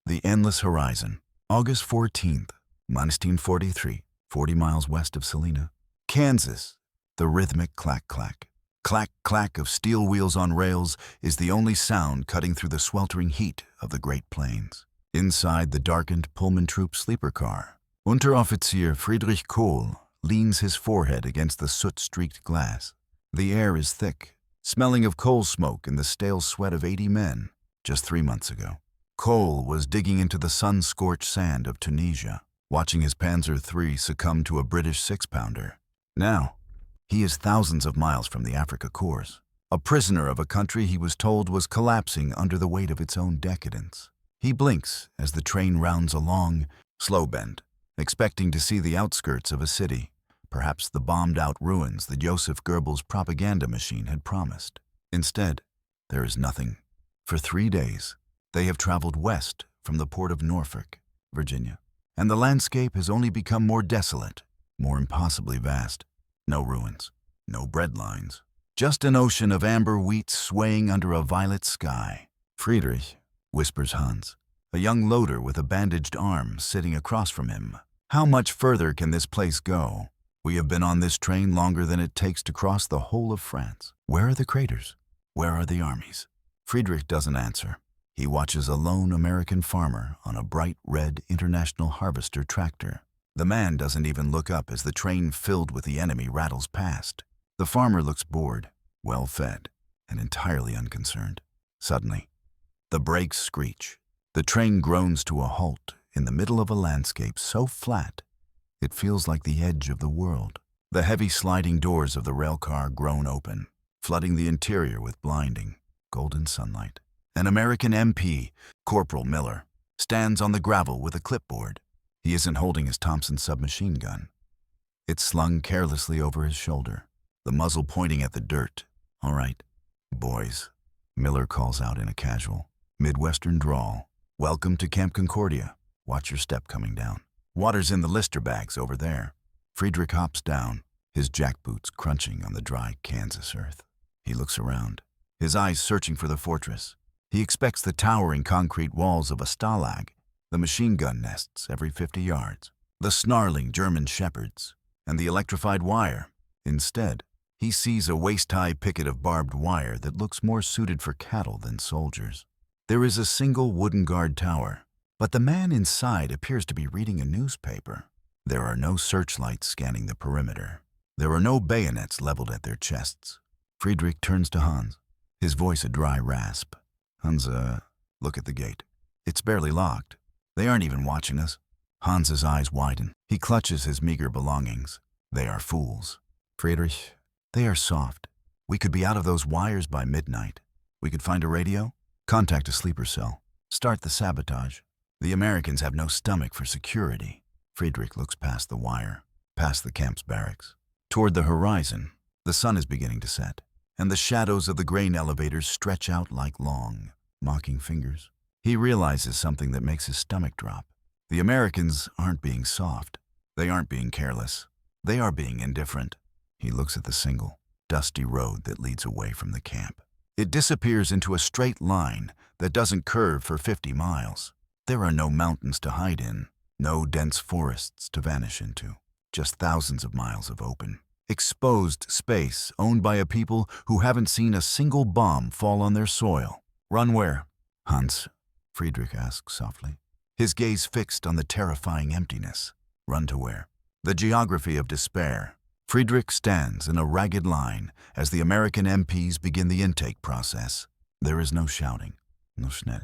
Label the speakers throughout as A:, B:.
A: The Endless Horizon, August 14th, 1943, 40 miles west of Salina. Kansas. The rhythmic clack-clack. Clack-clack of steel wheels on rails is the only sound cutting through the sweltering heat of the Great Plains. Inside the darkened Pullman Troop sleeper car, Unteroffizier Friedrich Kohl leans his forehead against the soot-streaked glass. The air is thick, smelling of coal smoke and the stale sweat of 80 men just 3 months ago. Kohl was digging into the sun-scorched sand of Tunisia, watching his Panzer III succumb to a British six-pounder. Now, he is thousands of miles from the Africa Corps, a prisoner of a country he was told was collapsing under the weight of its own decadence. He blinks as the train rounds a long, slow bend, expecting to see the outskirts of a city, perhaps the bombed-out ruins that Joseph Goebbels' propaganda machine had promised. Instead, there is nothing. For 3 days, they have traveled west from the port of Norfolk, Virginia, and the landscape has only become more desolate, more impossibly vast. No ruins, no bread lines, just an ocean of amber wheat swaying under a violet sky. Friedrich, whispers Hans, a young loader with a bandaged arm sitting across from him. How much further can this place go? We have been on this train longer than it takes to cross the whole of France. Where are the craters? Where are the armies? Friedrich doesn't answer. He watches a lone American farmer on a bright red International Harvester tractor. The man doesn't even look up as the train filled with the enemy rattles past. The farmer looks bored, well-fed, and entirely unconcerned. Suddenly, the brakes screech. The train groans to a halt in the middle of a landscape so flat it feels like the edge of the world. The heavy sliding doors of the railcar groan open, flooding the interior with blinding, golden sunlight. An American MP, Corporal Miller, stands on the gravel with a clipboard. He isn't holding his Thompson submachine gun. It's slung carelessly over his shoulder, the muzzle pointing at the dirt. "All right, boys," Miller calls out in a casual, Midwestern drawl. "Welcome to Camp Concordia. Watch your step coming down. Water's in the Lister bags over there." Friedrich hops down, his jackboots crunching on the dry Kansas earth. He looks around, his eyes searching for the fortress. He expects the towering concrete walls of a stalag, the machine gun nests every 50 yards, the snarling German shepherds, and the electrified wire. Instead, he sees a waist-high picket of barbed wire that looks more suited for cattle than soldiers. There is a single wooden guard tower, but the man inside appears to be reading a newspaper. There are no searchlights scanning the perimeter. There are no bayonets leveled at their chests. Friedrich turns to Hans, his voice a dry rasp. "Hans, look at the gate. It's barely locked. They aren't even watching us." Hans's eyes widen. He clutches his meager belongings. They are fools. "Friedrich, they are soft. We could be out of those wires by midnight. We could find a radio, contact a sleeper cell, start the sabotage. The Americans have no stomach for security." Friedrich looks past the wire, past the camp's barracks. Toward the horizon, the sun is beginning to set, and the shadows of the grain elevators stretch out like long, mocking fingers. He realizes something that makes his stomach drop. The Americans aren't being soft. They aren't being careless. They are being indifferent. He looks at the single, dusty road that leads away from the camp. It disappears into a straight line that doesn't curve for 50 miles. There are no mountains to hide in, no dense forests to vanish into, just thousands of miles of open, exposed space owned by a people who haven't seen a single bomb fall on their soil. "Run where?" Hans, Friedrich asks softly, his gaze fixed on the terrifying emptiness. "Run to where?" The geography of despair. Friedrich stands in a ragged line as the American MPs begin the intake process. There is no shouting, no schnell,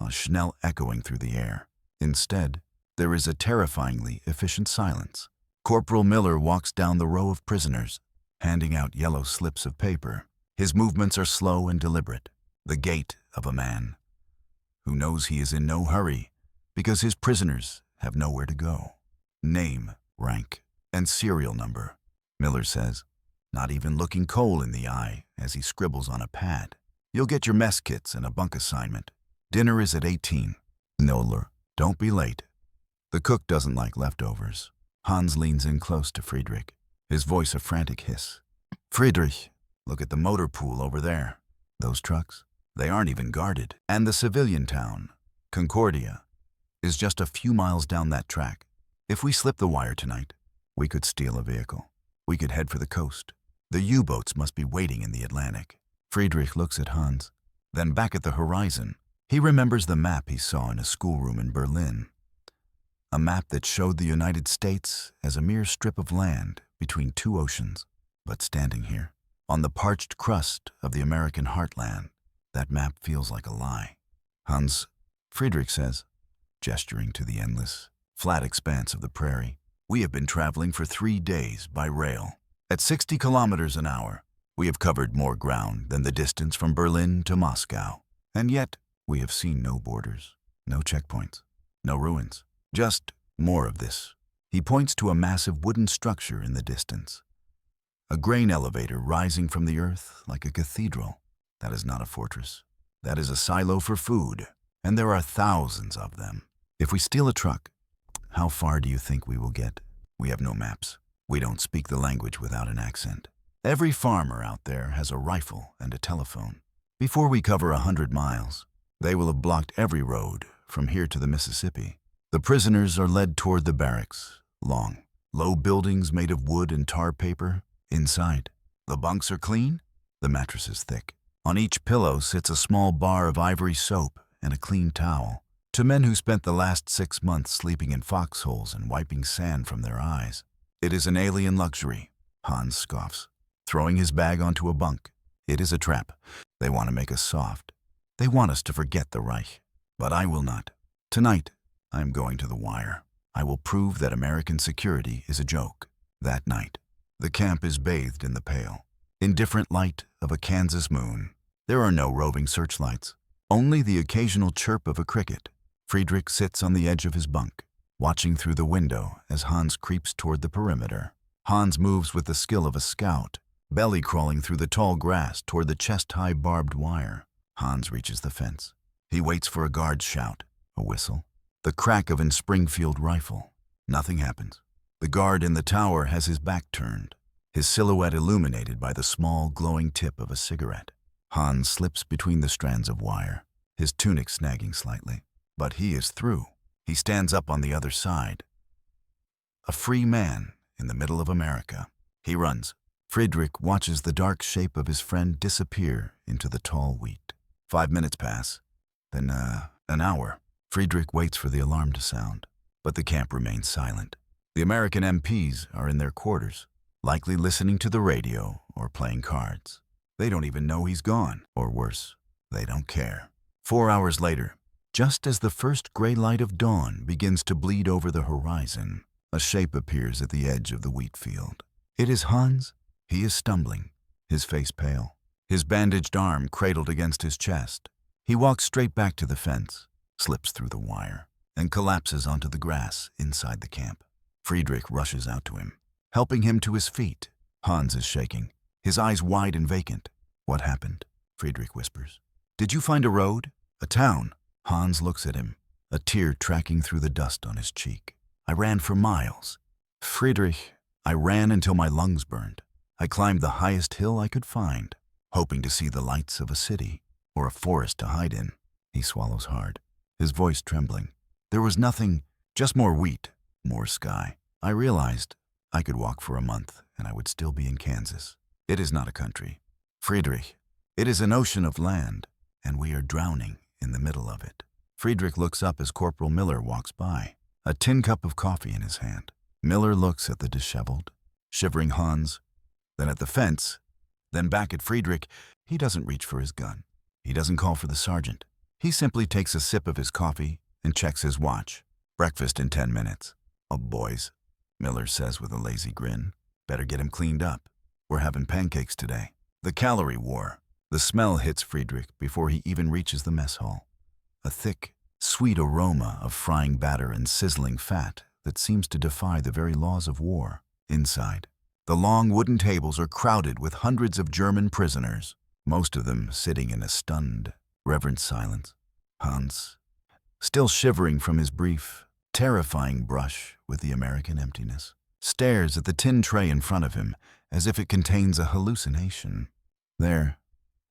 A: a schnell echoing through the air. Instead, there is a terrifyingly efficient silence. Corporal Miller walks down the row of prisoners, handing out yellow slips of paper. His movements are slow and deliberate, the gait of a man who knows he is in no hurry because his prisoners have nowhere to go. Name, rank, and serial number, Miller says, not even looking Cole in the eye as he scribbles on a pad. "You'll get your mess kits and a bunk assignment. Dinner is at 18. Noller, don't be late." The cook doesn't like leftovers. Hans leans in close to Friedrich, his voice a frantic hiss. "Friedrich, look at the motor pool over there. Those trucks, they aren't even guarded. And the civilian town, Concordia, is just a few miles down that track. If we slip the wire tonight, we could steal a vehicle. We could head for the coast. The U-boats must be waiting in the Atlantic. Friedrich looks at Hans, then back at the horizon. He remembers the map he saw in a schoolroom in Berlin. A map that showed the United States as a mere strip of land between two oceans. But standing here, on the parched crust of the American heartland, that map feels like a lie. Hans, Friedrich says, gesturing to the endless, flat expanse of the prairie. We have been traveling for 3 days by rail. At 60 kilometers an hour, we have covered more ground than the distance from Berlin to Moscow. And yet, we have seen no borders, no checkpoints, no ruins. Just more of this. He points to a massive wooden structure in the distance. A grain elevator rising from the earth like a cathedral. That is not a fortress. That is a silo for food, and there are thousands of them. If we steal a truck, how far do you think we will get? We have no maps. We don't speak the language without an accent. Every farmer out there has a rifle and a telephone. Before we cover 100 miles, they will have blocked every road from here to the Mississippi. The prisoners are led toward the barracks, long, low buildings made of wood and tar paper. Inside, the bunks are clean, the mattress is thick. On each pillow sits a small bar of ivory soap and a clean towel. To men who spent the last 6 months sleeping in foxholes and wiping sand from their eyes, it is an alien luxury. Hans scoffs, throwing his bag onto a bunk. It is a trap. They want to make us soft. They want us to forget the Reich. But I will not. Tonight, I am going to the wire. I will prove that American security is a joke. That night, the camp is bathed in the pale, indifferent light of a Kansas moon. There are no roving searchlights, only the occasional chirp of a cricket. Friedrich sits on the edge of his bunk, watching through the window as Hans creeps toward the perimeter. Hans moves with the skill of a scout, belly crawling through the tall grass toward the chest-high barbed wire. Hans reaches the fence. He waits for a guard's shout, a whistle, the crack of a Springfield rifle. Nothing happens. The guard in the tower has his back turned, his silhouette illuminated by the small, glowing tip of a cigarette. Hans slips between the strands of wire, his tunic snagging slightly. But he is through. He stands up on the other side. A free man in the middle of America. He runs. Friedrich watches the dark shape of his friend disappear into the tall wheat. 5 minutes pass, then an hour. Friedrich waits for the alarm to sound, but the camp remains silent. The American MPs are in their quarters, likely listening to the radio or playing cards. They don't even know he's gone, or worse, they don't care. 4 hours later, just as the first gray light of dawn begins to bleed over the horizon, a shape appears at the edge of the wheat field. It is Hans. He is stumbling, his face pale, his bandaged arm cradled against his chest. He walks straight back to the fence, slips through the wire, and collapses onto the grass inside the camp. Friedrich rushes out to him, helping him to his feet. Hans is shaking, his eyes wide and vacant. What happened? Friedrich whispers. Did you find a road? A town? Hans looks at him, a tear tracking through the dust on his cheek. I ran for miles. Friedrich, I ran until my lungs burned. I climbed the highest hill I could find, hoping to see the lights of a city or a forest to hide in. He swallows hard, his voice trembling. There was nothing, just more wheat, more sky. I realized I could walk for a month and I would still be in Kansas. It is not a country. Friedrich, it is an ocean of land, and we are drowning in the middle of it. Friedrich looks up as Corporal Miller walks by, a tin cup of coffee in his hand. Miller looks at the disheveled, shivering Hans, then at the fence, then back at Friedrich. He doesn't reach for his gun. He doesn't call for the sergeant. He simply takes a sip of his coffee and checks his watch. Breakfast in 10 minutes. Oh, boys, Miller says with a lazy grin. Better get him cleaned up. We're having pancakes today. The calorie war. The smell hits Friedrich before he even reaches the mess hall. A thick, sweet aroma of frying batter and sizzling fat that seems to defy the very laws of war. Inside, the long wooden tables are crowded with hundreds of German prisoners, most of them sitting in a stunned, reverent silence. Hans, still shivering from his brief, terrifying brush with the American emptiness, stares at the tin tray in front of him as if it contains a hallucination. There,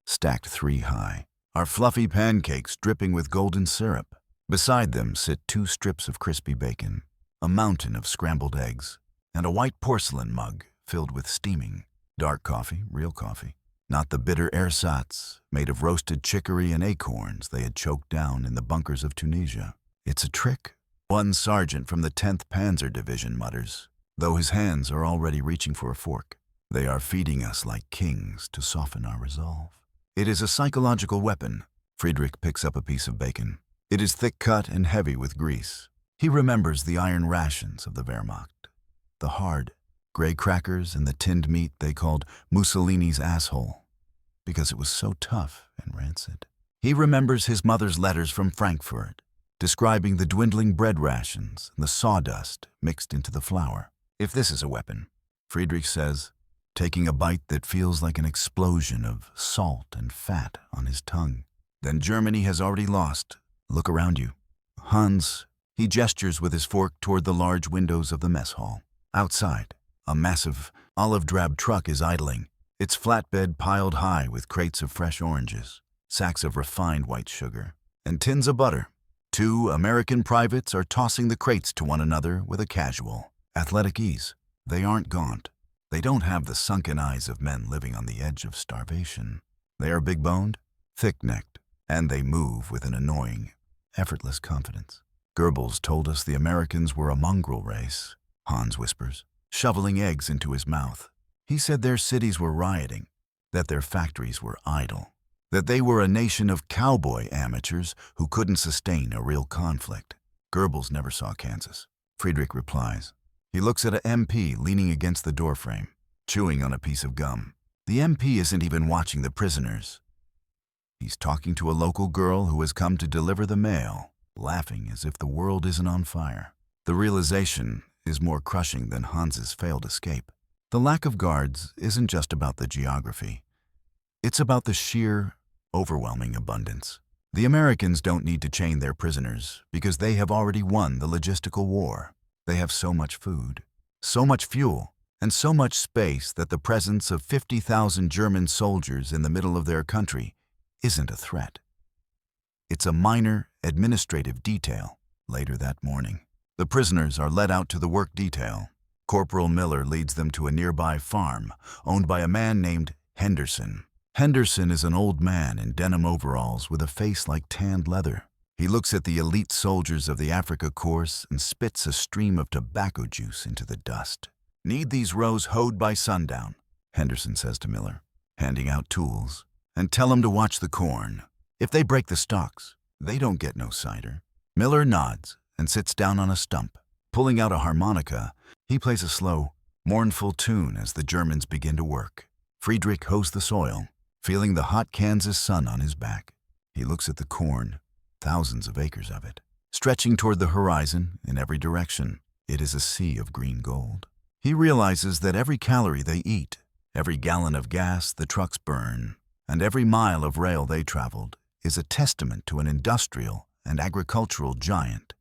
A: stacked 3 high, are fluffy pancakes dripping with golden syrup, Beside them sit 2 strips of crispy bacon, a mountain of scrambled eggs, and a white porcelain mug filled with steaming, dark coffee, real coffee, not the bitter ersatz made of roasted chicory and acorns they had choked down in the bunkers of Tunisia. It's a trick, one sergeant from the 10th Panzer Division mutters, though his hands are already reaching for a fork. They are feeding us like kings to soften our resolve. It is a psychological weapon. Friedrich picks up a piece of bacon. It is thick-cut and heavy with grease. He remembers the iron rations of the Wehrmacht, the hard, gray crackers and the tinned meat they called Mussolini's asshole, because it was so tough and rancid. He remembers his mother's letters from Frankfurt, describing the dwindling bread rations and the sawdust mixed into the flour. If this is a weapon, Friedrich says, taking a bite that feels like an explosion of salt and fat on his tongue, then Germany has already lost. Look around you. Hans, he gestures with his fork toward the large windows of the mess hall. Outside, a massive, olive-drab truck is idling, its flatbed piled high with crates of fresh oranges, sacks of refined white sugar, and tins of butter. 2 American privates are tossing the crates to one another with a casual, athletic ease. They aren't gaunt. They don't have the sunken eyes of men living on the edge of starvation. They are big-boned, thick-necked, and they move with an annoying, effortless confidence. Goebbels told us the Americans were a mongrel race, Hans whispers, shoveling eggs into his mouth. He said their cities were rioting, that their factories were idle, that they were a nation of cowboy amateurs who couldn't sustain a real conflict. Goebbels never saw Kansas. Friedrich replies. He looks at an MP leaning against the doorframe, chewing on a piece of gum. The MP isn't even watching the prisoners. He's talking to a local girl who has come to deliver the mail, laughing as if the world isn't on fire. The realization is more crushing than Hans's failed escape. The lack of guards isn't just about the geography. It's about the sheer, overwhelming abundance. The Americans don't need to chain their prisoners because they have already won the logistical war. They have so much food, so much fuel, and so much space that the presence of 50,000 German soldiers in the middle of their country isn't a threat. It's a minor administrative detail. Later that morning, the prisoners are led out to the work detail. Corporal Miller leads them to a nearby farm owned by a man named Henderson. Henderson is an old man in denim overalls with a face like tanned leather. He looks at the elite soldiers of the Africa Corps and spits a stream of tobacco juice into the dust. Need these rows hoed by sundown, Henderson says to Miller, handing out tools. And tell them to watch the corn. If they break the stalks, they don't get no cider. Miller nods and sits down on a stump. Pulling out a harmonica, he plays a slow, mournful tune as the Germans begin to work. Friedrich hoes the soil, feeling the hot Kansas sun on his back. He looks at the corn, thousands of acres of it, stretching toward the horizon in every direction. It is a sea of green gold. He realizes that every calorie they eat, every gallon of gas the trucks burn, and every mile of rail they traveled is a testament to an industrial and agricultural giant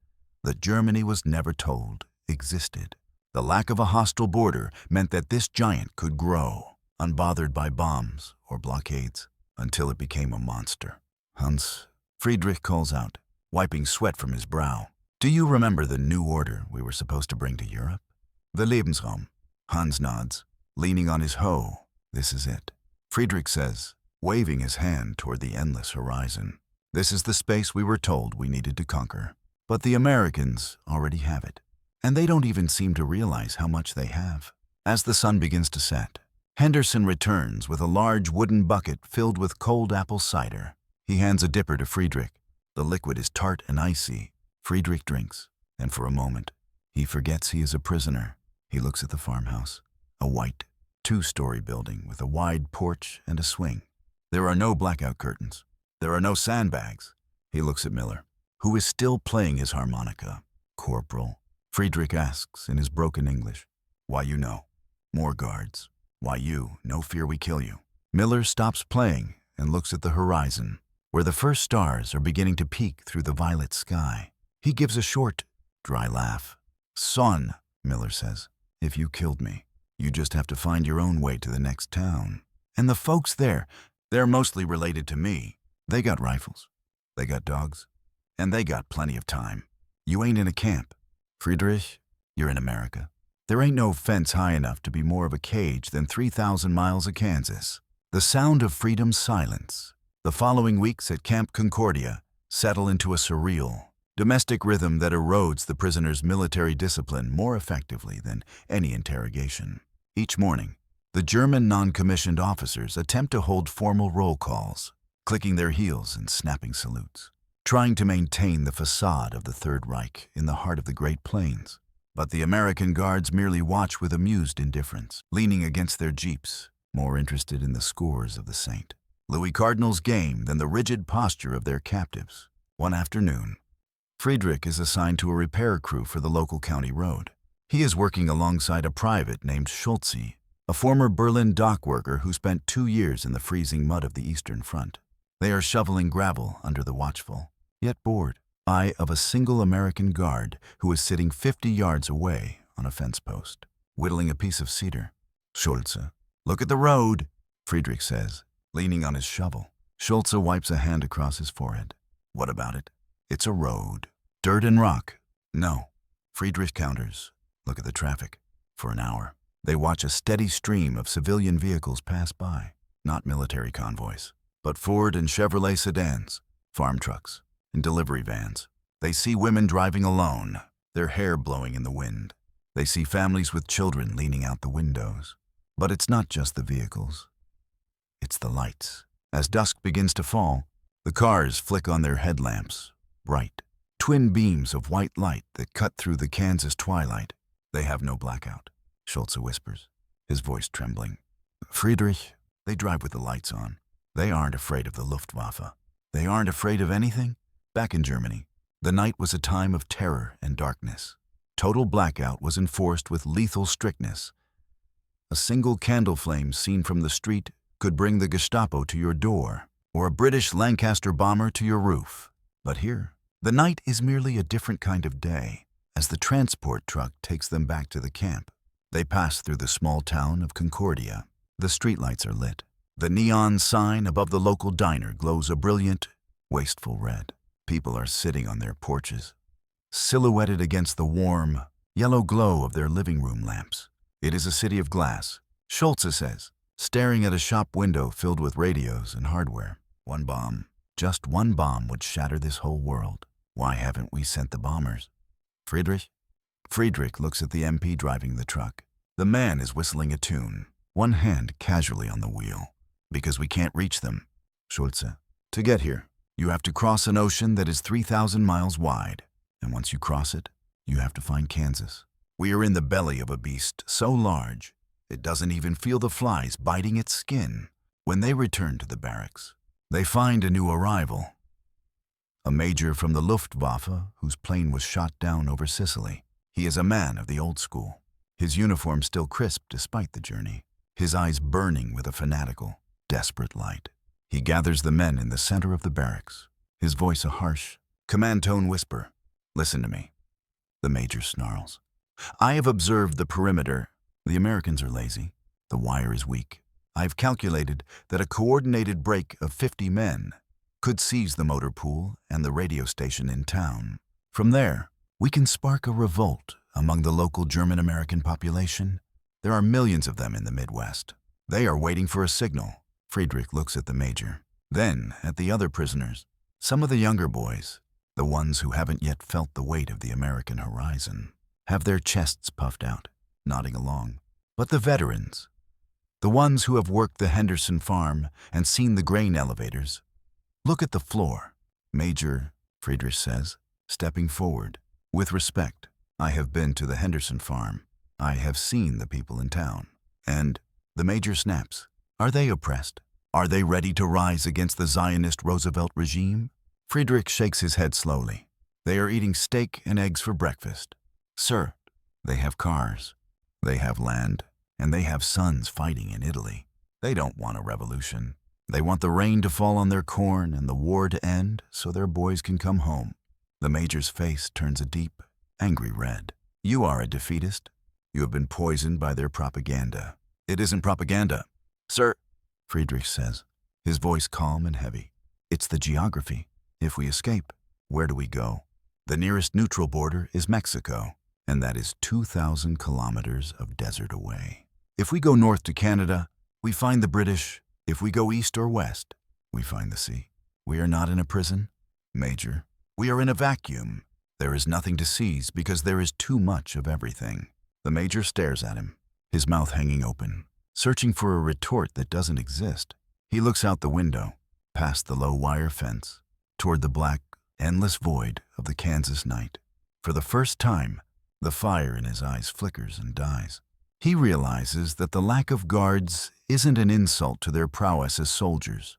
A: that Germany was never told existed. The lack of a hostile border meant that this giant could grow, unbothered by bombs or blockades, until it became a monster. Hans, Friedrich calls out, wiping sweat from his brow. Do you remember the new order we were supposed to bring to Europe? The Lebensraum. Hans nods, leaning on his hoe. This is it. Friedrich says, waving his hand toward the endless horizon. This is the space we were told we needed to conquer. But the Americans already have it. And they don't even seem to realize how much they have. As the sun begins to set, Henderson returns with a large wooden bucket filled with cold apple cider. He hands a dipper to Friedrich. The liquid is tart and icy. Friedrich drinks, and for a moment, he forgets he is a prisoner. He looks at the farmhouse, a white, 2-story building with a wide porch and a swing. There are no blackout curtains. There are no sandbags. He looks at Miller, who is still playing his harmonica. Corporal, Friedrich asks in his broken English. Why you know? More guards. Why you? No fear we kill you. Miller stops playing and looks at the horizon, where the first stars are beginning to peek through the violet sky. He gives a short, dry laugh. Son, Miller says, if you killed me, you just have to find your own way to the next town. And the folks there, they're mostly related to me. They got rifles. They got dogs. And they got plenty of time. You ain't in a camp. Friedrich, you're in America. There ain't no fence high enough to be more of a cage than 3,000 miles of Kansas. The sound of freedom's silence. The following weeks at Camp Concordia settle into a surreal, domestic rhythm that erodes the prisoner's military discipline more effectively than any interrogation. Each morning, the German non-commissioned officers attempt to hold formal roll calls, clicking their heels and snapping salutes, trying to maintain the facade of the Third Reich in the heart of the Great Plains. But the American guards merely watch with amused indifference, leaning against their jeeps, more interested in the scores of the Saint Louis Cardinals game than the rigid posture of their captives. One afternoon, Friedrich is assigned to a repair crew for the local county road. He is working alongside a private named Schulze, a former Berlin dock worker who spent 2 years in the freezing mud of the Eastern Front. They are shoveling gravel under the watchful, yet bored, eye of a single American guard who is sitting 50 yards away on a fence post, whittling a piece of cedar. Schulze, look at the road, Friedrich says, leaning on his shovel. Schulze wipes a hand across his forehead. What about it? It's a road. Dirt and rock. No. Friedrich counters. Look at the traffic. For an hour, they watch a steady stream of civilian vehicles pass by. Not military convoys, but Ford and Chevrolet sedans, farm trucks, and delivery vans. They see women driving alone, their hair blowing in the wind. They see families with children leaning out the windows. But it's not just the vehicles. It's the lights. As dusk begins to fall, the cars flick on their headlamps, bright, twin beams of white light that cut through the Kansas twilight. They have no blackout, Schulze whispers, his voice trembling. Friedrich, they drive with the lights on. They aren't afraid of the Luftwaffe. They aren't afraid of anything. Back in Germany, the night was a time of terror and darkness. Total blackout was enforced with lethal strictness. A single candle flame seen from the street could bring the Gestapo to your door, or a British Lancaster bomber to your roof. But here, the night is merely a different kind of day. As the transport truck takes them back to the camp, they pass through the small town of Concordia. The streetlights are lit. The neon sign above the local diner glows a brilliant, wasteful red. People are sitting on their porches, silhouetted against the warm, yellow glow of their living room lamps. It is a city of glass, Schulze says, staring at a shop window filled with radios and hardware. One bomb, just one bomb would shatter this whole world. Why haven't we sent the bombers? Friedrich looks at the MP driving the truck. The man is whistling a tune, one hand casually on the wheel. Because we can't reach them. Schulze, to get here, you have to cross an ocean that is 3,000 miles wide. And once you cross it, you have to find Kansas. We are in the belly of a beast so large, it doesn't even feel the flies biting its skin. When they return to the barracks, they find a new arrival. A major from the Luftwaffe whose plane was shot down over Sicily. He is a man of the old school, his uniform still crisp despite the journey, his eyes burning with a fanatical, desperate light. He gathers the men in the center of the barracks, his voice a harsh, command tone whisper. Listen to me. The major snarls. I have observed the perimeter. The Americans are lazy. The wire is weak. I've calculated that a coordinated break of 50 men could seize the motor pool and the radio station in town. From there, we can spark a revolt among the local German-American population. There are millions of them in the Midwest. They are waiting for a signal. Friedrich looks at the major, then at the other prisoners. Some of the younger boys, the ones who haven't yet felt the weight of the American horizon, have their chests puffed out, nodding along. But the veterans, the ones who have worked the Henderson farm and seen the grain elevators, look at the floor. Major, Friedrich says, stepping forward. With respect, I have been to the Henderson farm. I have seen the people in town. And the major snaps. Are they oppressed? Are they ready to rise against the Zionist Roosevelt regime? Friedrich shakes his head slowly. They are eating steak and eggs for breakfast. Sir, they have cars, they have land, and they have sons fighting in Italy. They don't want a revolution. They want the rain to fall on their corn and the war to end so their boys can come home. The major's face turns a deep, angry red. You are a defeatist. You have been poisoned by their propaganda. It isn't propaganda. Sir, Friedrich says, his voice calm and heavy. It's the geography. If we escape, Where do we go? The nearest neutral border is Mexico, and that is 2,000 kilometers of desert away. If we go north to Canada, we find the British. If we go east or west, we find the sea. We are not in a prison, Major. We are in a vacuum. There is nothing to seize because there is too much of everything. The Major stares at him, his mouth hanging open, searching for a retort that doesn't exist. He looks out the window, past the low wire fence, toward the black, endless void of the Kansas night. For the first time, the fire in his eyes flickers and dies. He realizes that the lack of guards isn't an insult to their prowess as soldiers.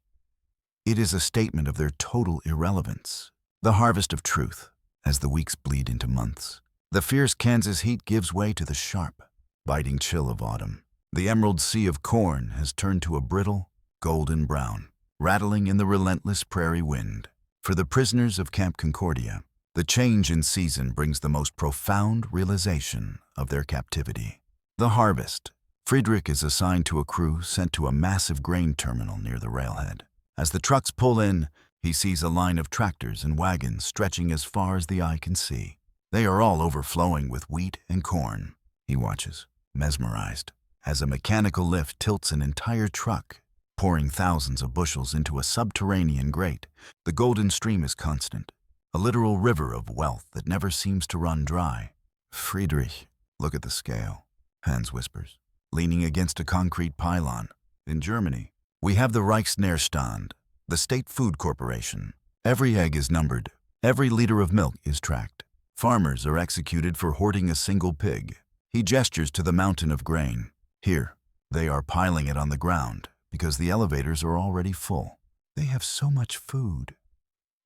A: It is a statement of their total irrelevance. The harvest of truth, as the weeks bleed into months. The fierce Kansas heat gives way to the sharp, biting chill of autumn. The emerald sea of corn has turned to a brittle, golden brown, rattling in the relentless prairie wind. For the prisoners of Camp Concordia, the change in season brings the most profound realization of their captivity. The harvest. Friedrich is assigned to a crew sent to a massive grain terminal near the railhead. As the trucks pull in, he sees a line of tractors and wagons stretching as far as the eye can see. They are all overflowing with wheat and corn. He watches, mesmerized, as a mechanical lift tilts an entire truck, pouring thousands of bushels into a subterranean grate. The golden stream is constant, a literal river of wealth that never seems to run dry. Friedrich, look at the scale, Hans whispers, leaning against a concrete pylon. In Germany, we have the Reichsnährstand, the state food corporation. Every egg is numbered. Every liter of milk is tracked. Farmers are executed for hoarding a single pig. He gestures to the mountain of grain. Here, they are piling it on the ground because the elevators are already full. They have so much food.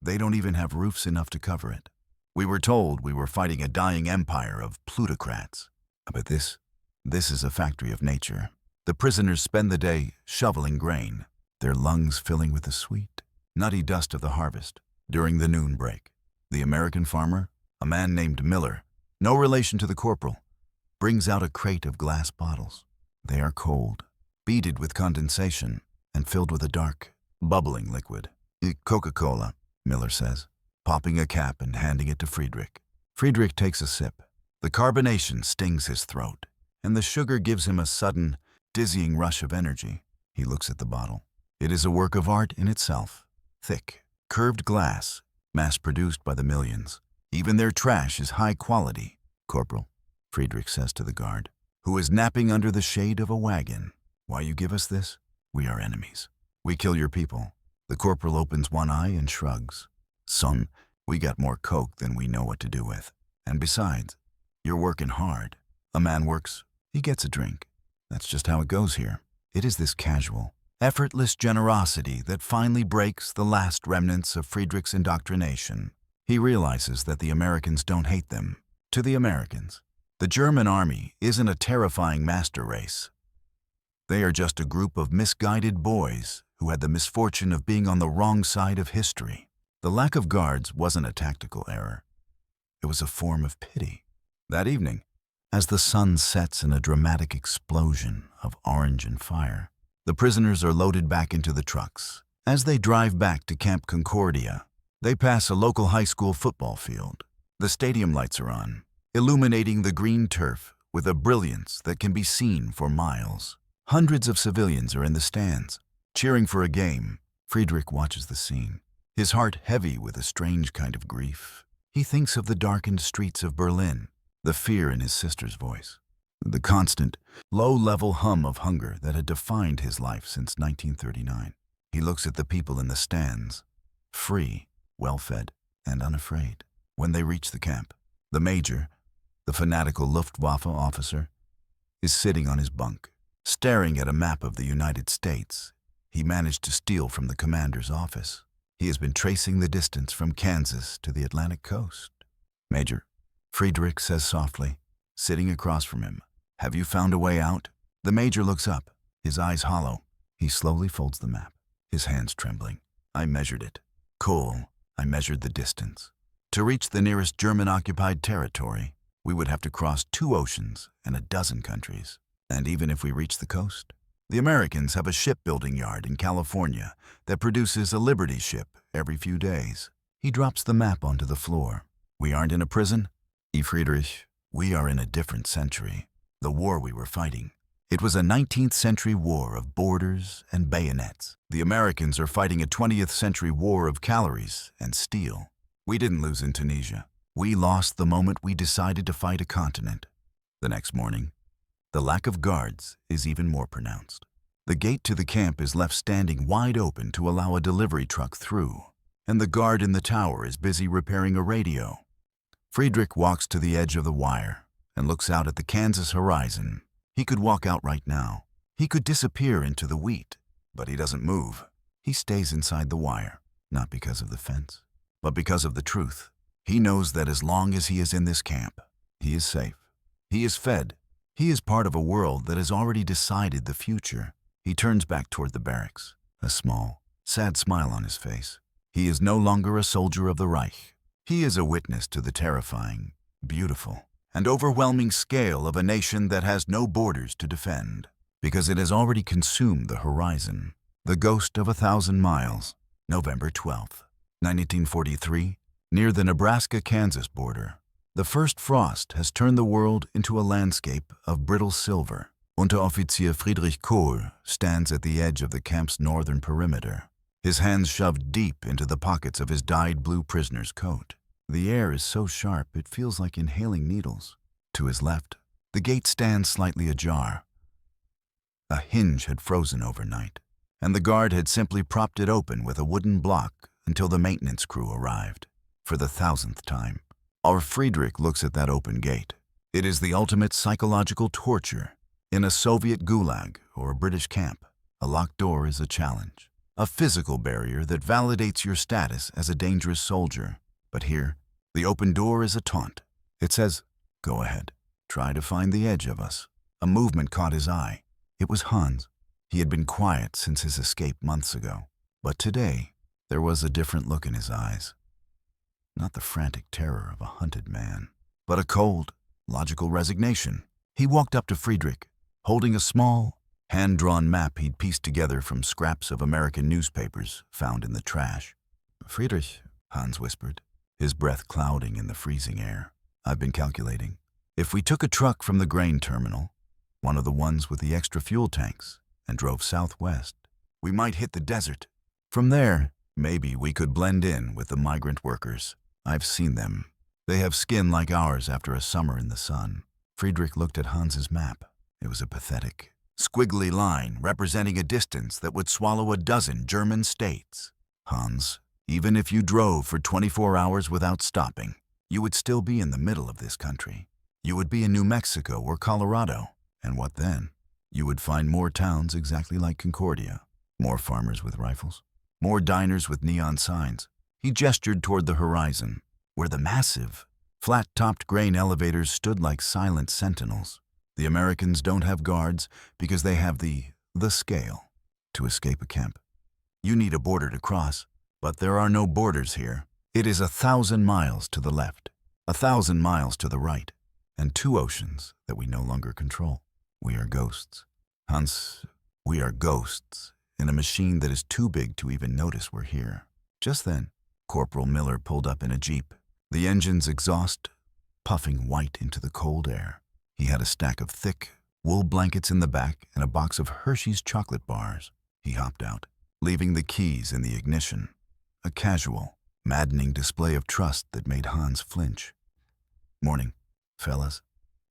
A: They don't even have roofs enough to cover it. We were told we were fighting a dying empire of plutocrats. But this is a factory of nature. The prisoners spend the day shoveling grain, their lungs filling with the sweet, nutty dust of the harvest. During the noon break, the American farmer, a man named Miller, no relation to the corporal, brings out a crate of glass bottles. They are cold, beaded with condensation, and filled with a dark, bubbling liquid. Coca-Cola, Miller says, popping a cap and handing it to Friedrich. Friedrich takes a sip. The carbonation stings his throat, and the sugar gives him a sudden, dizzying rush of energy. He looks at the bottle. It is a work of art in itself. Thick, curved glass, mass-produced by the millions. Even their trash is high quality. Corporal, Friedrich says to the guard, who is napping under the shade of a wagon. Why you give us this? We are enemies. We kill your people. The corporal opens one eye and shrugs. Son, we got more coke than we know what to do with. And besides, you're working hard. A man works, he gets a drink. That's just how it goes here. It is this casual, effortless generosity that finally breaks the last remnants of Friedrich's indoctrination. He realizes that the Americans don't hate them. To the Americans, the German army isn't a terrifying master race. They are just a group of misguided boys who had the misfortune of being on the wrong side of history. The lack of guards wasn't a tactical error. It was a form of pity. That evening, as the sun sets in a dramatic explosion of orange and fire, the prisoners are loaded back into the trucks. As they drive back to Camp Concordia, they pass a local high school football field. The stadium lights are on, illuminating the green turf with a brilliance that can be seen for miles. Hundreds of civilians are in the stands, cheering for a game. Friedrich watches the scene, his heart heavy with a strange kind of grief. He thinks of the darkened streets of Berlin, the fear in his sister's voice, the constant, low-level hum of hunger that had defined his life since 1939. He looks at the people in the stands, free, well-fed, and unafraid. When they reach the camp, the major, the fanatical Luftwaffe officer, is sitting on his bunk, staring at a map of the United States he managed to steal from the commander's office. He has been tracing the distance from Kansas to the Atlantic coast. Major, Friedrich says softly, sitting across from him, have you found a way out? The major looks up, his eyes hollow. He slowly folds the map, his hands trembling. I measured it. Cool. I measured the distance. To reach the nearest German-occupied territory, we would have to cross 2 oceans and a dozen countries. And even if we reach the coast, the Americans have a shipbuilding yard in California that produces a Liberty ship every few days. He drops the map onto the floor. We aren't in a prison? Friedrich, we are in a different century. The war we were fighting. It was a 19th century war of borders and bayonets. The Americans are fighting a 20th century war of calories and steel. We didn't lose in Tunisia. We lost the moment we decided to fight a continent. The next morning, the lack of guards is even more pronounced. The gate to the camp is left standing wide open to allow a delivery truck through, and the guard in the tower is busy repairing a radio. Friedrich walks to the edge of the wire and looks out at the Kansas horizon. He could walk out right now. He could disappear into the wheat, but he doesn't move. He stays inside the wire, not because of the fence, but because of the truth. He knows that as long as he is in this camp, he is safe. He is fed. He is part of a world that has already decided the future. He turns back toward the barracks, a small, sad smile on his face. He is no longer a soldier of the Reich. He is a witness to the terrifying, beautiful, and overwhelming scale of a nation that has no borders to defend, because it has already consumed the horizon. The Ghost of 1,000 Miles, November 12th, 1943, near the Nebraska-Kansas border. The first frost has turned the world into a landscape of brittle silver. Unteroffizier Friedrich Kohl stands at the edge of the camp's northern perimeter, his hands shoved deep into the pockets of his dyed blue prisoner's coat. The air is so sharp it feels like inhaling needles. To his left, the gate stands slightly ajar. A hinge had frozen overnight, and the guard had simply propped it open with a wooden block until the maintenance crew arrived. For the 1,000th time, our Friedrich looks at that open gate. It is the ultimate psychological torture. In a Soviet gulag or a British camp, a locked door is a challenge, a physical barrier that validates your status as a dangerous soldier. But here, the open door is a taunt. It says, "Go ahead, try to find the edge of us." A movement caught his eye. It was Hans. He had been quiet since his escape months ago. But today, there was a different look in his eyes. Not the frantic terror of a hunted man, but a cold, logical resignation. He walked up to Friedrich, holding a small, hand-drawn map he'd pieced together from scraps of American newspapers found in the trash. "Friedrich," Hans whispered, his breath clouding in the freezing air. "I've been calculating. If we took a truck from the grain terminal, one of the ones with the extra fuel tanks, and drove southwest, we might hit the desert. From there, maybe we could blend in with the migrant workers. I've seen them. They have skin like ours after a summer in the sun." Friedrich looked at Hans's map. It was a pathetic, squiggly line representing a distance that would swallow a dozen German states. "Hans, even if you drove for 24 hours without stopping, you would still be in the middle of this country. You would be in New Mexico or Colorado. And what then? You would find more towns exactly like Concordia, more farmers with rifles, more diners with neon signs." He gestured toward the horizon, where the massive, flat-topped grain elevators stood like silent sentinels. The Americans don't have guards because they have the scale. To escape a camp, you need a border to cross, but there are no borders here. It is 1,000 miles to the left, 1,000 miles to the right, and 2 oceans that we no longer control. We are ghosts. Hans, we are ghosts in a machine that is too big to even notice we're here. Just then, Corporal Miller pulled up in a jeep, the engine's exhaust puffing white into the cold air. He had a stack of thick, wool blankets in the back and a box of Hershey's chocolate bars. He hopped out, leaving the keys in the ignition. A casual, maddening display of trust that made Hans flinch. "Morning, fellas,"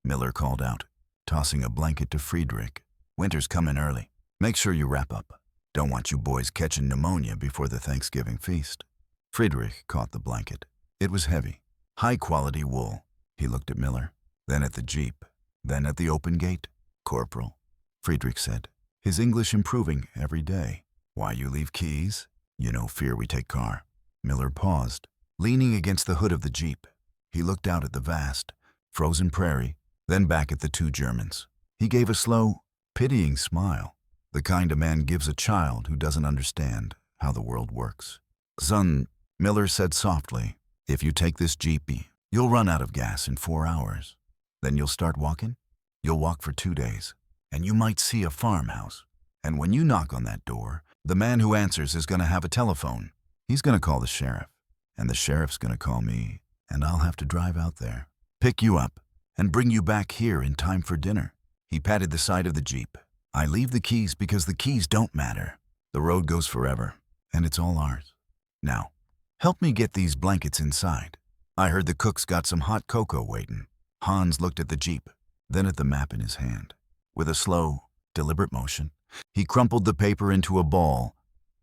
A: Miller called out, tossing a blanket to Friedrich. "Winter's coming early. Make sure you wrap up. Don't want you boys catching pneumonia before the Thanksgiving feast." Friedrich caught the blanket. It was heavy, high-quality wool. He looked at Miller, then at the jeep, then at the open gate. "Corporal," Friedrich said, his English improving every day. "Why you leave keys? You no fear we take car." Miller paused, leaning against the hood of the jeep. He looked out at the vast, frozen prairie, then back at the 2 Germans. He gave a slow, pitying smile, the kind a man gives a child who doesn't understand how the world works. "Son," Miller said softly, "if you take this jeepy, you'll run out of gas in 4 hours. Then you'll start walking. You'll walk for 2 days, and you might see a farmhouse. And when you knock on that door, the man who answers is going to have a telephone. He's going to call the sheriff. and the sheriff's gonna call me, and I'll have to drive out there, pick you up, and bring you back here in time for dinner." He patted the side of the Jeep. "I leave the keys because the keys don't matter. The road goes forever, and it's all ours. Now, help me get these blankets inside. I heard the cook's got some hot cocoa waiting." Hans looked at the Jeep, then at the map in his hand. With a slow, deliberate motion, he crumpled the paper into a ball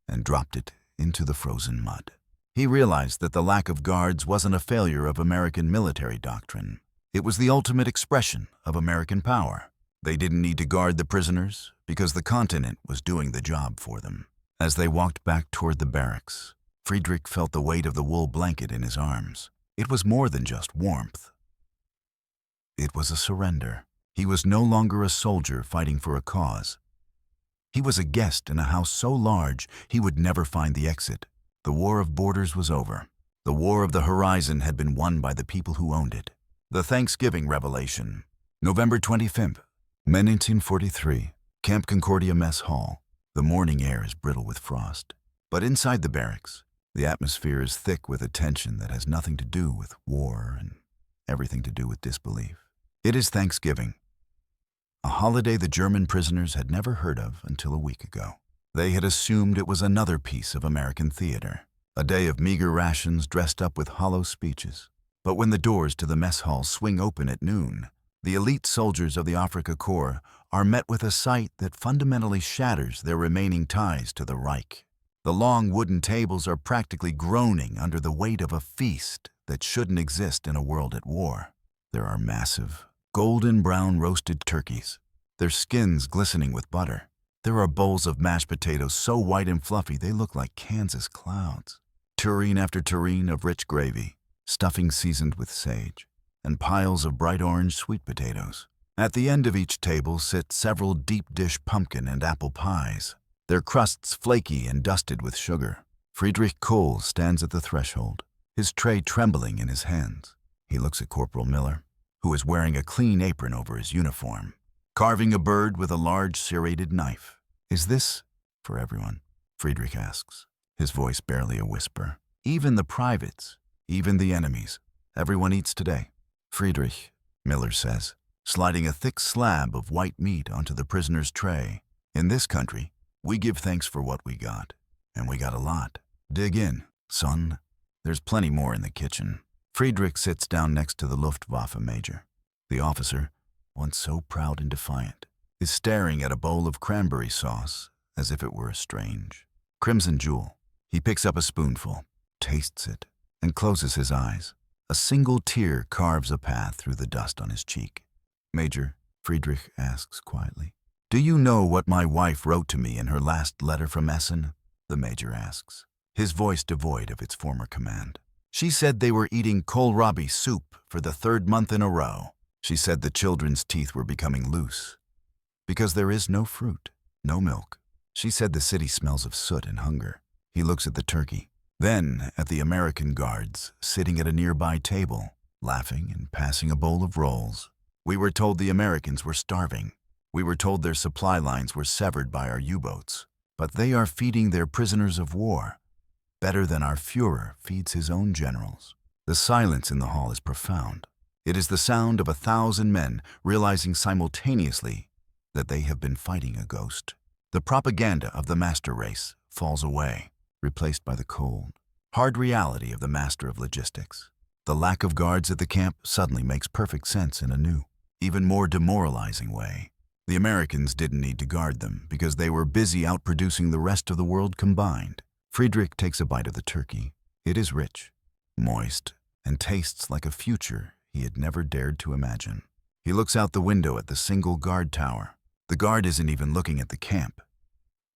A: and dropped it into the frozen mud. He realized that the lack of guards wasn't a failure of American military doctrine. It was the ultimate expression of American power. They didn't need to guard the prisoners because the continent was doing the job for them. As they walked back toward the barracks, Friedrich felt the weight of the wool blanket in his arms. It was more than just warmth. It was a surrender. He was no longer a soldier fighting for a cause. He was a guest in a house so large he would never find the exit. The war of borders was over. The war of the horizon had been won by the people who owned it. The Thanksgiving Revelation. November 25th, 1943, Camp Concordia Mess Hall. The morning air is brittle with frost. But inside the barracks, the atmosphere is thick with a tension that has nothing to do with war and everything to do with disbelief. It is Thanksgiving, a holiday the German prisoners had never heard of until a week ago. They had assumed it was another piece of American theater, a day of meager rations dressed up with hollow speeches. But when the doors to the mess hall swing open at noon, the elite soldiers of the Afrika Korps are met with a sight that fundamentally shatters their remaining ties to the Reich. The long wooden tables are practically groaning under the weight of a feast that shouldn't exist in a world at war. There are massive, golden brown roasted turkeys, their skins glistening with butter. There are bowls of mashed potatoes so white and fluffy they look like Kansas clouds. Tureen after tureen of rich gravy, stuffing seasoned with sage, and piles of bright orange sweet potatoes. At the end of each table sit several deep dish pumpkin and apple pies, their crusts flaky and dusted with sugar. Friedrich Kohl stands at the threshold, his tray trembling in his hands. He looks at Corporal Miller, who is wearing a clean apron over his uniform, carving a bird with a large serrated knife. "Is this for everyone?" Friedrich asks, his voice barely a whisper. "Even the privates, even the enemies, everyone eats today." "Friedrich," Miller says, sliding a thick slab of white meat onto the prisoner's tray. "In this country, we give thanks for what we got, and we got a lot. Dig in, son. There's plenty more in the kitchen." Friedrich sits down next to the Luftwaffe major. The officer, once so proud and defiant, is staring at a bowl of cranberry sauce as if it were a strange crimson jewel. He picks up a spoonful, tastes it, and closes his eyes. A single tear carves a path through the dust on his cheek. "Major," Friedrich asks quietly, "do you know what my wife wrote to me in her last letter from Essen?" The major asks, his voice devoid of its former command. "She said they were eating kohlrabi soup for the 3rd month in a row. She said the children's teeth were becoming loose because there is no fruit, no milk. She said the city smells of soot and hunger." He looks at the turkey, then at the American guards sitting at a nearby table, laughing and passing a bowl of rolls. "We were told the Americans were starving. We were told their supply lines were severed by our U-boats. But they are feeding their prisoners of war better than our Führer feeds his own generals." The silence in the hall is profound. It is the sound of 1,000 men realizing simultaneously that they have been fighting a ghost. The propaganda of the master race falls away, replaced by the cold, hard reality of the master of logistics. The lack of guards at the camp suddenly makes perfect sense in a new, even more demoralizing way. The Americans didn't need to guard them because they were busy outproducing the rest of the world combined. Friedrich takes a bite of the turkey. It is rich, moist, and tastes like a future he had never dared to imagine. He looks out the window at the single guard tower. The guard isn't even looking at the camp.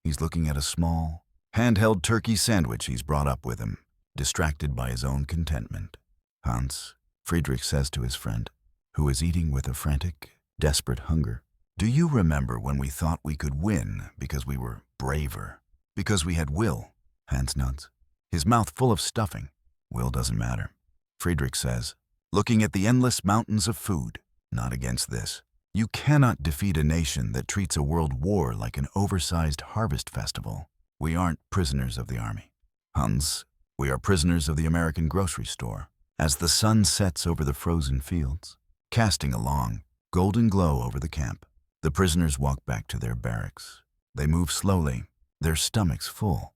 A: He's looking at a small, handheld turkey sandwich he's brought up with him, distracted by his own contentment. "Hans," Friedrich says to his friend, who is eating with a frantic, desperate hunger, "do you remember when we thought we could win because we were braver, because we had will?" Hans nods, his mouth full of stuffing. "Will doesn't matter," Friedrich says, looking at the endless mountains of food. "Not against this. You cannot defeat a nation that treats a world war like an oversized harvest festival. We aren't prisoners of the army." Hans, We are prisoners of the American grocery store. As the sun sets over the frozen fields, casting a long, golden glow over the camp, the prisoners walk back to their barracks. They move slowly, their stomachs full.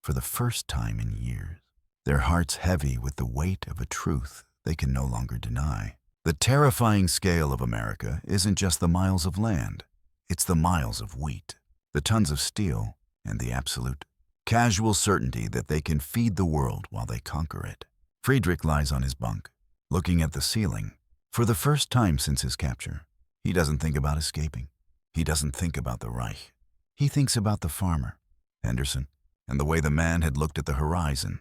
A: For the first time in years, their hearts heavy with the weight of a truth they can no longer deny. The terrifying scale of America isn't just the miles of land, it's the miles of wheat, the tons of steel, and the absolute, casual certainty that they can feed the world while they conquer it. Friedrich lies on his bunk, looking at the ceiling. For the first time since his capture, he doesn't think about escaping. He doesn't think about the Reich. He thinks about the farmer, Henderson, and the way the man had looked at the horizon,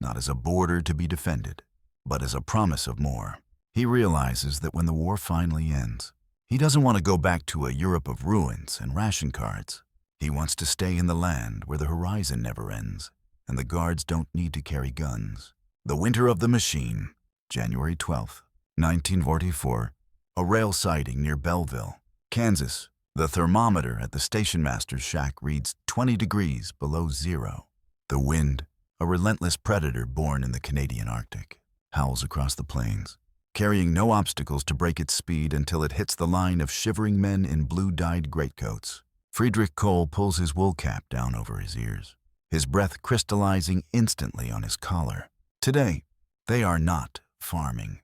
A: not as a border to be defended, but as a promise of more. He realizes that when the war finally ends, he doesn't want to go back to a Europe of ruins and ration cards. He wants to stay in the land where the horizon never ends, and the guards don't need to carry guns. The Winter of the Machine, January 12, 1944, a rail siding near Belleville, Kansas. The thermometer at the station master's shack reads 20 degrees below zero. The wind, a relentless predator born in the Canadian Arctic, howls across the plains, carrying no obstacles to break its speed until it hits the line of shivering men in blue-dyed greatcoats. Friedrich Kohl pulls his wool cap down over his ears, his breath crystallizing instantly on his collar. Today, they are not farming.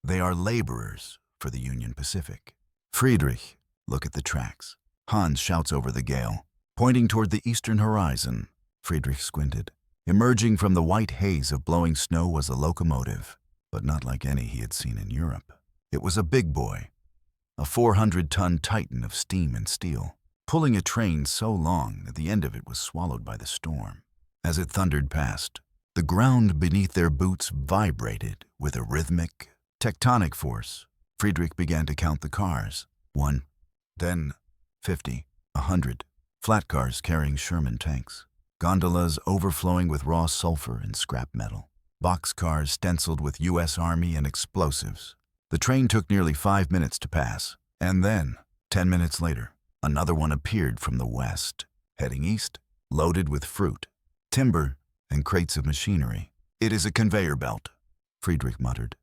A: They are laborers for the Union Pacific. Friedrich, look at the tracks. Hans shouts over the gale, pointing toward the eastern horizon. Friedrich squinted. Emerging from the white haze of blowing snow was a locomotive, but not like any he had seen in Europe. It was a big boy, a 400-ton titan of steam and steel, pulling a train so long that the end of it was swallowed by the storm. As it thundered past, the ground beneath their boots vibrated with a rhythmic, tectonic force. Friedrich began to count the cars. 1, then 50, 100. Flat cars carrying Sherman tanks. Gondolas overflowing with raw sulfur and scrap metal. Boxcars stenciled with U.S. Army and explosives. The train took nearly 5 minutes to pass, and then, 10 minutes later, another one appeared from the west, heading east, loaded with fruit, timber, and crates of machinery. "It is a conveyor belt," Friedrich muttered,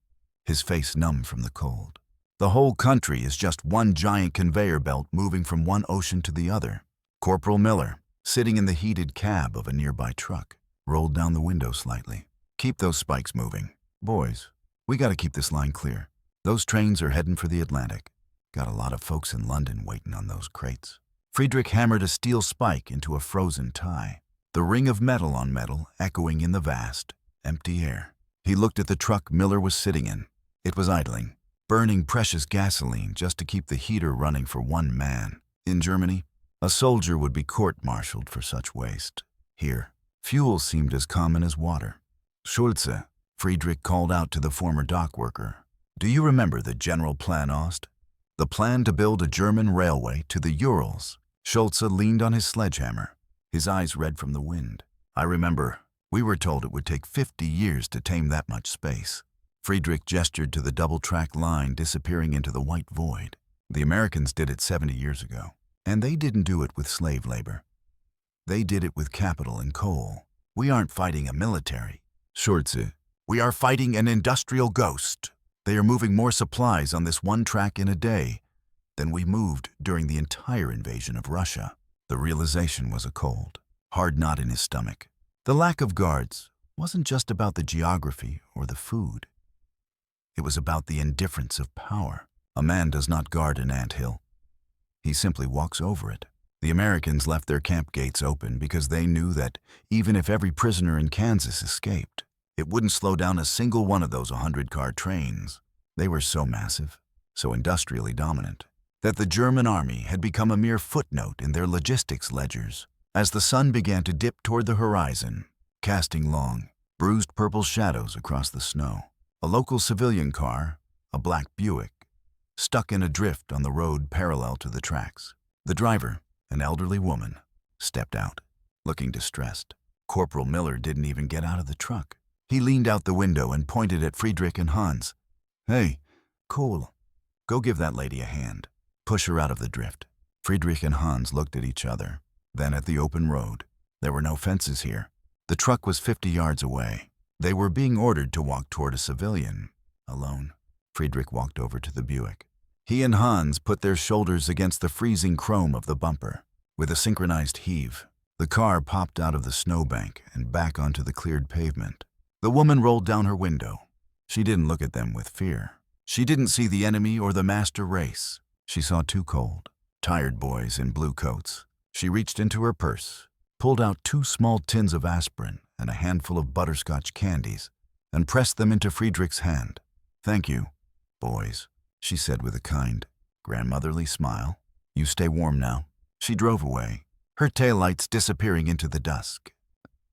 A: his face numb from the cold. "The whole country is just one giant conveyor belt moving from one ocean to the other." Corporal Miller, sitting in the heated cab of a nearby truck, rolled down the window slightly. "Keep those spikes moving. Boys, we gotta keep this line clear. Those trains are heading for the Atlantic. Got a lot of folks in London waiting on those crates." Friedrich hammered a steel spike into a frozen tie, the ring of metal on metal echoing in the vast, empty air. He looked at the truck Miller was sitting in. It was idling, burning precious gasoline just to keep the heater running for one man. In Germany, a soldier would be court-martialed for such waste. Here, fuel seemed as common as water. "Schulze," Friedrich called out to the former dock worker, "do you remember the General Plan Ost? The plan to build a German railway to the Urals?" Schulze leaned on his sledgehammer, his eyes red from the wind. "I remember. We were told it would take 50 years to tame that much space." Friedrich gestured to the double-track line disappearing into the white void. "The Americans did it 70 years ago, and they didn't do it with slave labor. They did it with capital and coal. We aren't fighting a military, Schulze. We are fighting an industrial ghost. They are moving more supplies on this one track in a day than we moved during the entire invasion of Russia." The realization was a cold, hard knot in his stomach. The lack of guards wasn't just about the geography or the food. It was about the indifference of power. A man does not guard an anthill. He simply walks over it. The Americans left their camp gates open because they knew that even if every prisoner in Kansas escaped, it wouldn't slow down a single one of those 100-car trains. They were so massive, so industrially dominant, that the German army had become a mere footnote in their logistics ledgers. As the sun began to dip toward the horizon, casting long, bruised purple shadows across the snow, a local civilian car, a black Buick, stuck in a drift on the road parallel to the tracks. The driver, an elderly woman, stepped out, looking distressed. Corporal Miller didn't even get out of the truck. He leaned out the window and pointed at Friedrich and Hans. "Hey, Kohl, go give that lady a hand. Push her out of the drift." Friedrich and Hans looked at each other, then at the open road. There were no fences here, The truck was 50 yards away. They were being ordered to walk toward a civilian. Alone, Friedrich walked over to the Buick. He and Hans put their shoulders against the freezing chrome of the bumper. With a synchronized heave, the car popped out of the snowbank and back onto the cleared pavement. The woman rolled down her window. She didn't look at them with fear. She didn't see the enemy or the master race. She saw two cold, tired boys in blue coats. She reached into her purse, pulled out 2 small tins of aspirin and a handful of butterscotch candies, and pressed them into Friedrich's hand. "Thank you, boys," she said with a kind, grandmotherly smile. "You stay warm now." She drove away, her taillights disappearing into the dusk.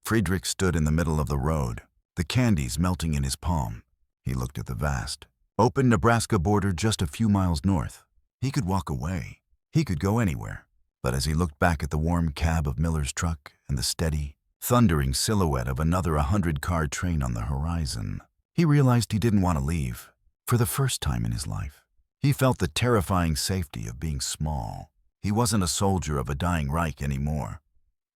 A: Friedrich stood in the middle of the road, the candies melting in his palm. He looked at the vast, open Nebraska border just a few miles north. He could walk away. He could go anywhere. But as he looked back at the warm cab of Miller's truck and the steady, thundering silhouette of another 100-car train on the horizon, he realized he didn't want to leave. For the first time in his life, he felt the terrifying safety of being small. He wasn't a soldier of a dying Reich anymore.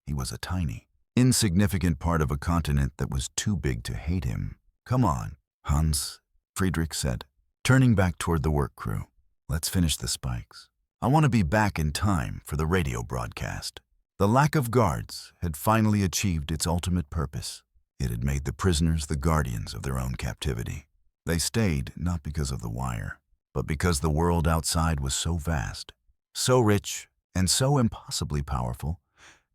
A: He was a tiny, insignificant part of a continent that was too big to hate him. "Come on, Hans," Friedrich said, turning back toward the work crew. "Let's finish the spikes. I want to be back in time for the radio broadcast." The lack of guards had finally achieved its ultimate purpose. It had made the prisoners the guardians of their own captivity. They stayed not because of the wire, but because the world outside was so vast, so rich, and so impossibly powerful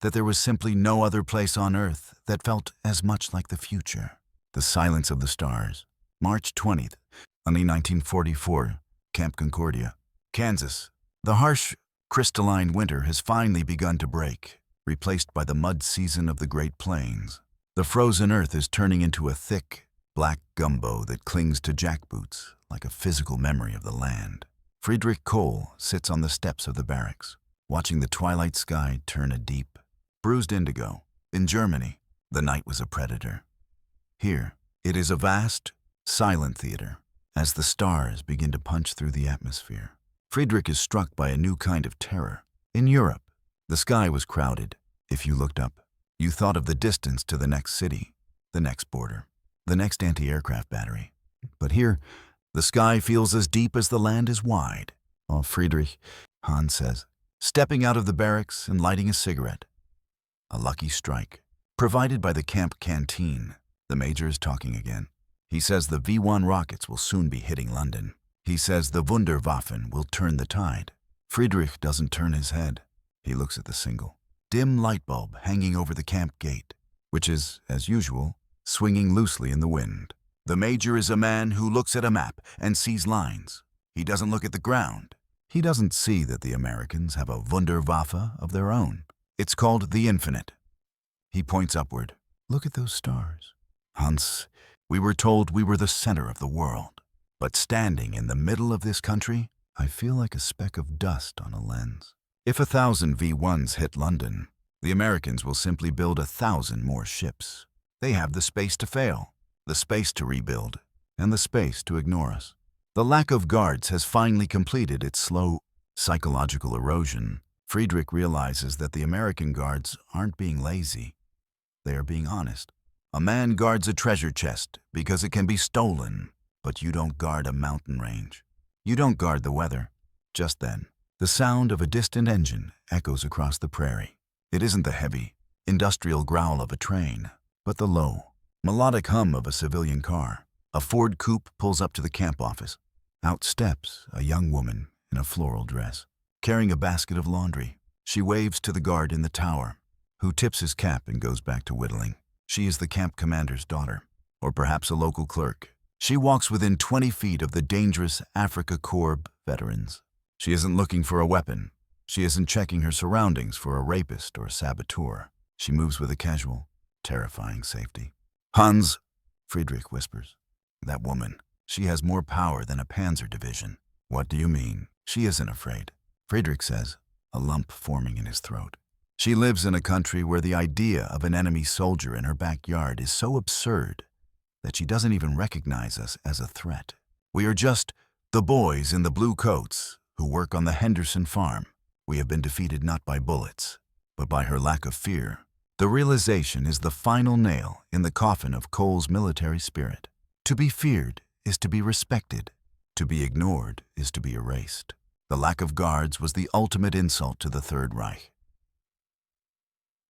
A: that there was simply no other place on Earth that felt as much like the future. The silence of the stars. March 20th, 1944, Camp Concordia, Kansas. The harsh, crystalline winter has finally begun to break, replaced by the mud season of the Great Plains. The frozen earth is turning into a thick, black gumbo that clings to jackboots like a physical memory of the land. Friedrich Kohl sits on the steps of the barracks, watching the twilight sky turn a deep, bruised indigo. In Germany, the night was a predator. Here, it is a vast, silent theater, as the stars begin to punch through the atmosphere. Friedrich is struck by a new kind of terror. In Europe, the sky was crowded. If you looked up, you thought of the distance to the next city, the next border, the next anti-aircraft battery. But here, the sky feels as deep as the land is wide. "Oh, Friedrich," Hans says, stepping out of the barracks and lighting a cigarette. "A lucky strike, provided by the camp canteen." The major is talking again. He says the V-1 rockets will soon be hitting London. He says the Wunderwaffen will turn the tide. Friedrich doesn't turn his head. He looks at the single, dim light bulb hanging over the camp gate, which is, as usual, swinging loosely in the wind. The major is a man who looks at a map and sees lines. He doesn't look at the ground. He doesn't see that the Americans have a Wunderwaffe of their own. It's called the Infinite. He points upward. "Look at those stars. Hans, we were told we were the center of the world. But standing in the middle of this country, I feel like a speck of dust on a lens. If 1,000 V-1s hit London, the Americans will simply build 1,000 more ships. They have the space to fail, the space to rebuild, and the space to ignore us. The lack of guards has finally completed its slow, psychological erosion. Friedrich realizes that the American guards aren't being lazy. They are being honest. A man guards a treasure chest because it can be stolen. But you don't guard a mountain range. You don't guard the weather. Just then, the sound of a distant engine echoes across the prairie. It isn't the heavy, industrial growl of a train, but the low, melodic hum of a civilian car. A Ford coupe pulls up to the camp office. Out steps a young woman in a floral dress, carrying a basket of laundry. She waves to the guard in the tower, who tips his cap and goes back to whittling. She is the camp commander's daughter, or perhaps a local clerk. She walks within 20 feet of the dangerous Afrika Korps veterans. She isn't looking for a weapon. She isn't checking her surroundings for a rapist or a saboteur. She moves with a casual, terrifying safety. "Hans," Friedrich whispers. "That woman, she has more power than a panzer division." "What do you mean?" "She isn't afraid," Friedrich says, a lump forming in his throat. "She lives in a country where the idea of an enemy soldier in her backyard is so absurd that she doesn't even recognize us as a threat. We are just the boys in the blue coats who work on the Henderson farm. We have been defeated not by bullets, but by her lack of fear. The realization is the final nail in the coffin of Cole's military spirit. To be feared is to be respected. To be ignored is to be erased. The lack of guards was the ultimate insult to the Third Reich.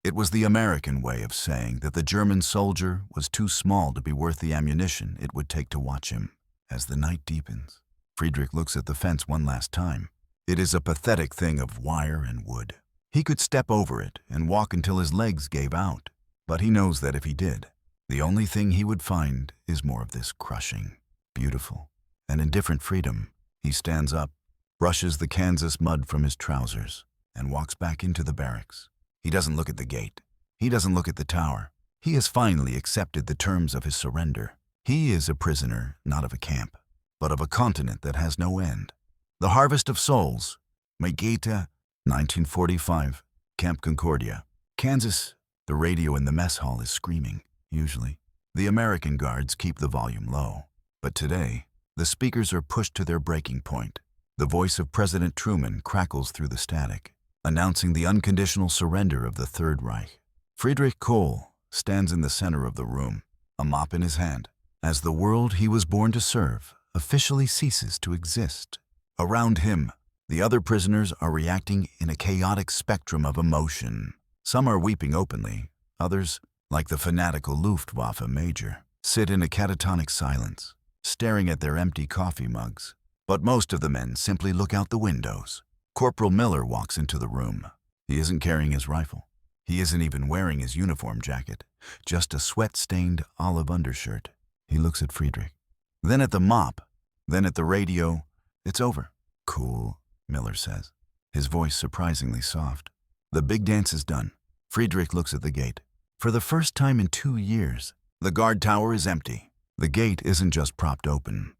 A: It was the American way of saying that the German soldier was too small to be worth the ammunition it would take to watch him. As the night deepens, Friedrich looks at the fence one last time. It is a pathetic thing of wire and wood. He could step over it and walk until his legs gave out, but he knows that if he did, the only thing he would find is more of this crushing, beautiful, and indifferent freedom. He stands up, brushes the Kansas mud from his trousers, and walks back into the barracks. He doesn't look at the gate. He doesn't look at the tower. He has finally accepted the terms of his surrender. He is a prisoner, not of a camp, but of a continent that has no end. The Harvest of Souls, Megata, 1945, Camp Concordia. Kansas, the radio in the mess hall is screaming, usually. The American guards keep the volume low. But today, the speakers are pushed to their breaking point. The voice of President Truman crackles through the static, announcing the unconditional surrender of the Third Reich. Friedrich Kohl stands in the center of the room, a mop in his hand, as the world he was born to serve officially ceases to exist. Around him, the other prisoners are reacting in a chaotic spectrum of emotion. Some are weeping openly. Others, like the fanatical Luftwaffe major, sit in a catatonic silence, staring at their empty coffee mugs. But most of the men simply look out the windows. Corporal Miller walks into the room. He isn't carrying his rifle. He isn't even wearing his uniform jacket, just a sweat-stained olive undershirt. He looks at Friedrich, then at the mop, then at the radio. It's over. Cool, Miller says, his voice surprisingly soft. The big dance is done. Friedrich looks at the gate. For the first time in 2 years, the guard tower is empty. The gate isn't just propped open.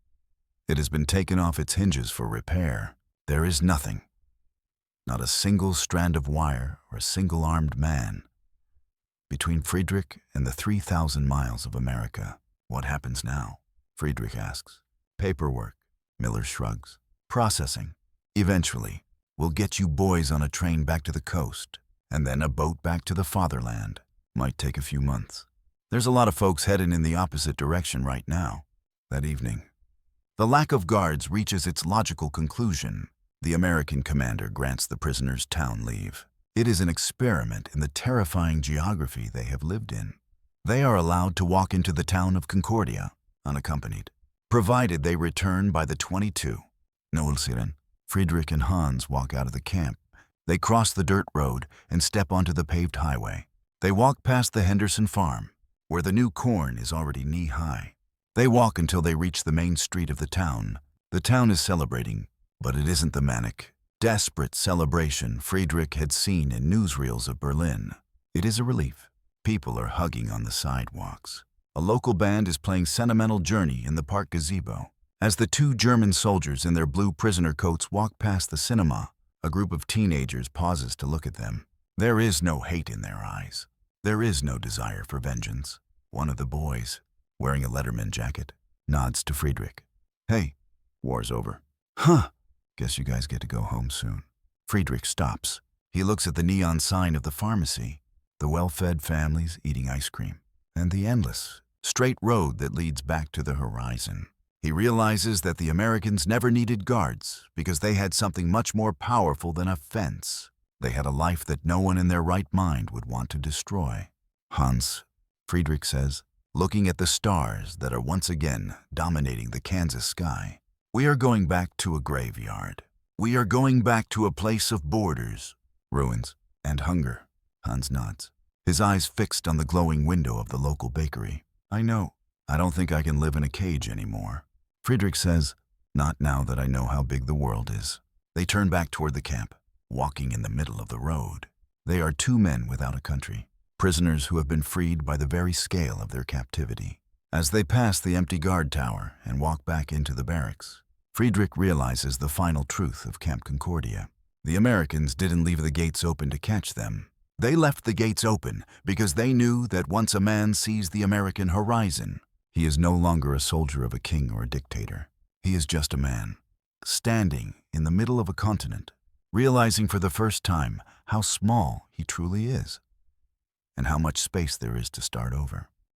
A: It has been taken off its hinges for repair. There is nothing. Not a single strand of wire or a single armed man. Between Friedrich and the 3,000 miles of America, what happens now? Friedrich asks. Paperwork, Miller shrugs. Processing. Eventually, we'll get you boys on a train back to the coast, and then a boat back to the fatherland. Might take a few months. There's a lot of folks heading in the opposite direction right now. That evening, the lack of guards reaches its logical conclusion. The American commander grants the prisoners town leave. It is an experiment in the terrifying geography they have lived in. They are allowed to walk into the town of Concordia, unaccompanied, provided they return by the 22. Noelsiren. Friedrich and Hans walk out of the camp. They cross the dirt road and step onto the paved highway. They walk past the Henderson farm, where the new corn is already knee-high. They walk until they reach the main street of the town. The town is celebrating, but it isn't the manic, desperate celebration Friedrich had seen in newsreels of Berlin. It is a relief. People are hugging on the sidewalks. A local band is playing Sentimental Journey in the park gazebo. As the 2 German soldiers in their blue prisoner coats walk past the cinema, a group of teenagers pauses to look at them. There is no hate in their eyes. There is no desire for vengeance. One of the boys, wearing a Letterman jacket, nods to Friedrich. Hey, war's over. Huh, guess you guys get to go home soon. Friedrich stops. He looks at the neon sign of the pharmacy, the well-fed families eating ice cream, and the endless, straight road that leads back to the horizon. He realizes that the Americans never needed guards because they had something much more powerful than a fence. They had a life that no one in their right mind would want to destroy. Hans, Friedrich says, looking at the stars that are once again dominating the Kansas sky. We are going back to a graveyard. We are going back to a place of borders, ruins, and hunger. Hans nods, his eyes fixed on the glowing window of the local bakery. I know. I don't think I can live in a cage anymore. Friedrich says, not now that I know how big the world is. They turn back toward the camp, walking in the middle of the road. They are 2 men without a country, prisoners who have been freed by the very scale of their captivity. As they pass the empty guard tower and walk back into the barracks, Friedrich realizes the final truth of Camp Concordia. The Americans didn't leave the gates open to catch them. They left the gates open because they knew that once a man sees the American horizon, he is no longer a soldier of a king or a dictator. He is just a man, standing in the middle of a continent, realizing for the first time how small he truly is. and how much space there is to start over.